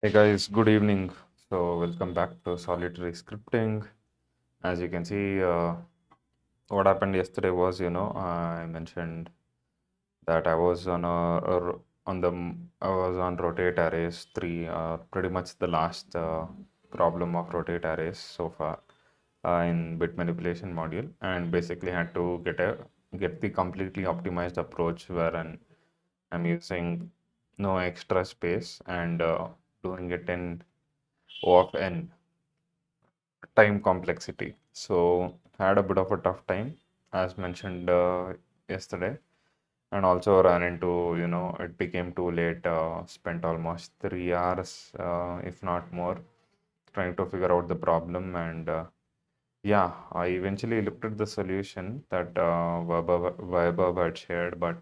Hey guys, good evening. So, welcome back to Solitary Scripting. As you can see, what happened yesterday was, I mentioned that I was I was on rotate arrays 3, pretty much the last problem of rotate arrays so far in bit manipulation module, and basically had to get the completely optimized approach wherein I'm using no extra space and doing it in O of n time complexity. So had a bit of a tough time, as mentioned yesterday, and also ran into, it became too late. Spent almost 3 hours, if not more, trying to figure out the problem. And yeah, I eventually looked at the solution that Vaibhav had shared, but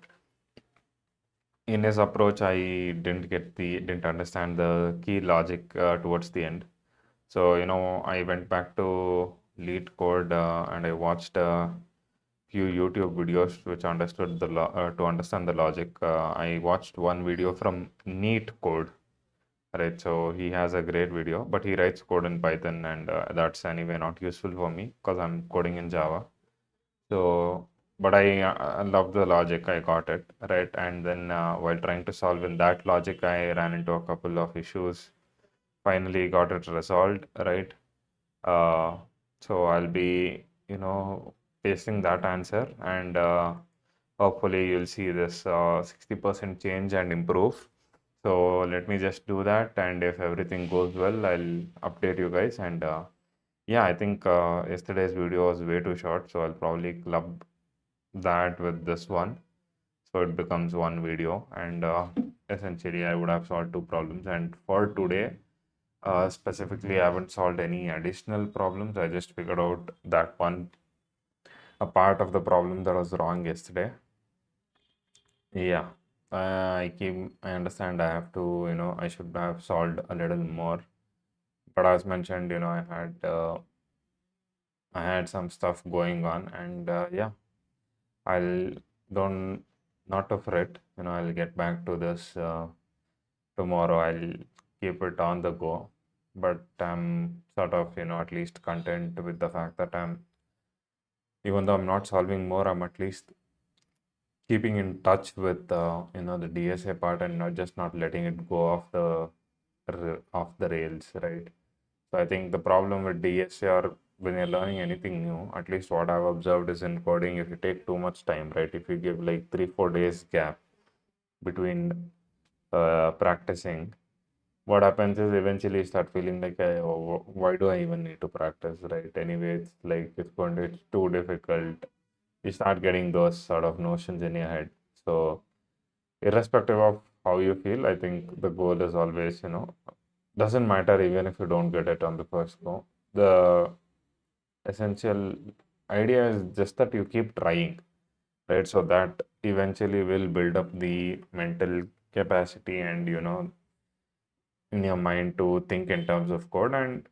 in his approach, I didn't understand the key logic towards the end. So, I went back to Lead Code and I watched a few YouTube videos which understood to understand the logic. I watched one video from Neat Code, right? So he has a great video, but he writes code in Python, and that's anyway not useful for me because I'm coding in Java. So, but I love the logic. I got it, right? And then while trying to solve in that logic, I ran into a couple of issues. Finally, got it resolved, right? Uh, so I'll be, pasting that answer, and hopefully you'll see this 60% change and improve. So let me just do that, and if everything goes well, I'll update you guys. And yeah, I think yesterday's video was way too short, so I'll probably club that with this one, so it becomes one video. And essentially, I would have solved two problems. And for today, specifically, I haven't solved any additional problems. I just figured out that one, a part of the problem that was wrong yesterday. Yeah, I understand I have to, I should have solved a little more. But as mentioned, I had some stuff going on, and yeah, I'll don't not to fret. I'll get back to this tomorrow. I'll keep it on the go. But I'm sort of, at least content with the fact that even though I'm not solving more, I'm at least keeping in touch with the DSA part and not letting it go off the rails, right? So I think the problem with DSA, or when you're learning anything new, at least what I've observed is in coding, if you take too much time, right? If you give like 3-4 days gap between practicing, what happens is eventually you start feeling like, oh, why do I even need to practice, right? Anyway, it's too difficult. You start getting those sort of notions in your head. So, irrespective of how you feel, I think the goal is always, doesn't matter even if you don't get it on the first go. The essential idea is just that you keep trying, right? So that eventually will build up the mental capacity and, in your mind to think in terms of code, and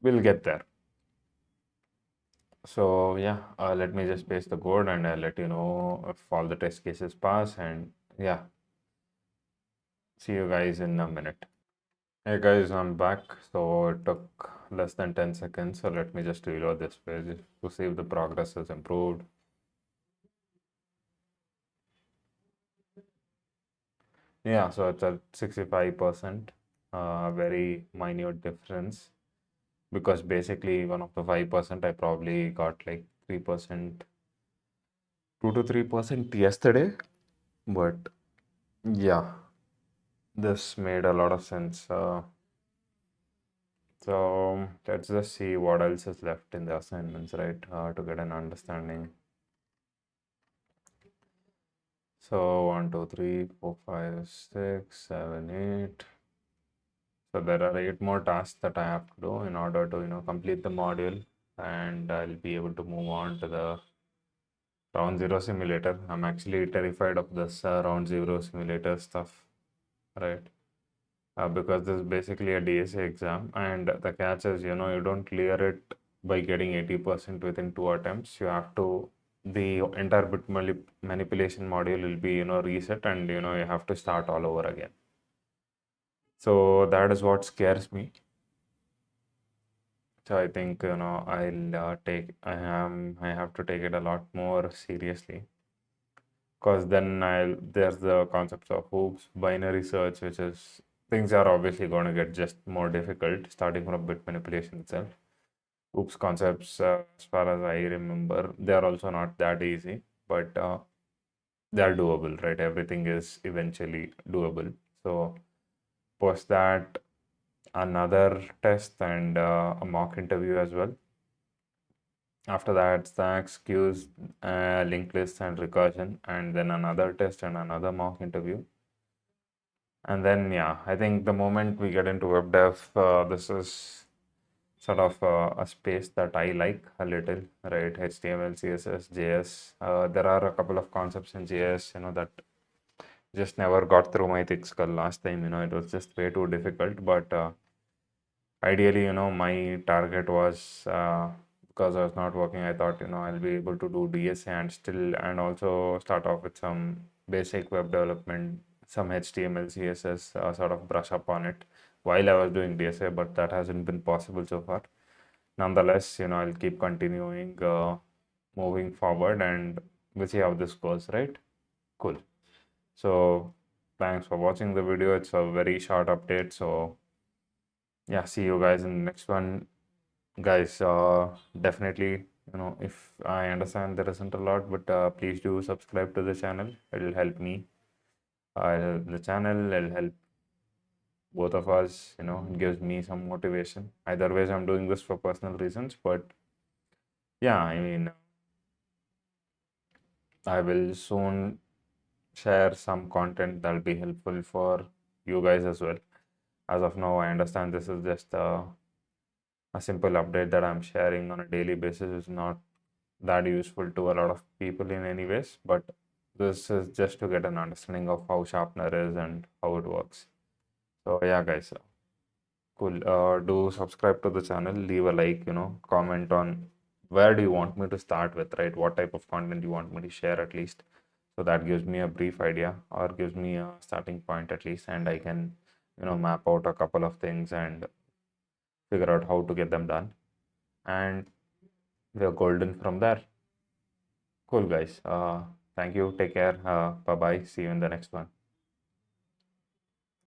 we'll get there. So yeah, let me just paste the code and I'll let you know if all the test cases pass. And yeah, see you guys in a minute. Hey guys, I'm back. So it took less than 10 seconds. So let me just reload this page to see if the progress has improved. Yeah, so it's at 65%, very minute difference, because basically one of the 5% I probably got like 3%, 2 to 3% yesterday. But yeah, this made a lot of sense. So let's just see what else is left in the assignments, right? To get an understanding. So 1, 2, 3, 4, 5, 6, 7, 8. So there are 8 more tasks that I have to do in order to, complete the module, and I'll be able to move on to the round zero simulator. I'm actually terrified of this round zero simulator stuff, right? Because this is basically a DSA exam, and the catch is, you don't clear it by getting 80% within 2 attempts. You have to, the entire manipulation module will be, reset, and, you have to start all over again. So that is what scares me. So I think I have to take it a lot more seriously, because then there's the concepts of hoops, binary search, which is things are obviously going to get just more difficult starting from bit manipulation itself. Hoops concepts, as far as I remember, they are also not that easy, but they are doable, right? Everything is eventually doable. So post that, another test and a mock interview as well. After that, stacks, queues, linked lists, and recursion, and then another test and another mock interview. And then, yeah, I think the moment we get into web dev, this is sort of a space that I like a little, right? HTML, CSS, JS. There are a couple of concepts in JS, that just never got through my thick skull last time. It was just way too difficult. But ideally, my target was, because I was not working, I thought, I'll be able to do DSA and also start off with some basic web development, some HTML, CSS, sort of brush up on it while I was doing DSA, but that hasn't been possible so far. Nonetheless, I'll keep continuing, moving forward, and we'll see how this goes, right? Cool. So thanks for watching the video. It's a very short update. So yeah, see you guys in the next one. Guys, definitely, if I understand there isn't a lot, but please do subscribe to the channel. It'll help me. It'll help the channel. It'll help both of us. It gives me some motivation. Either ways, I'm doing this for personal reasons, but yeah, I mean, I will soon share some content that'll be helpful for you guys as well. As of now, I understand this is just a simple update that I'm sharing on a daily basis. Is not that useful to a lot of people in any ways, but this is just to get an understanding of how Sharpener is and how it works. So yeah, guys, cool. Do subscribe to the channel, leave a like, comment on where do you want me to start with, right? What type of content you want me to share at least. So that gives me a brief idea or gives me a starting point at least, and I can, map out a couple of things and figure out how to get them done. And we're golden from there. Cool, guys. Thank you. Take care. Bye bye. See you in the next one.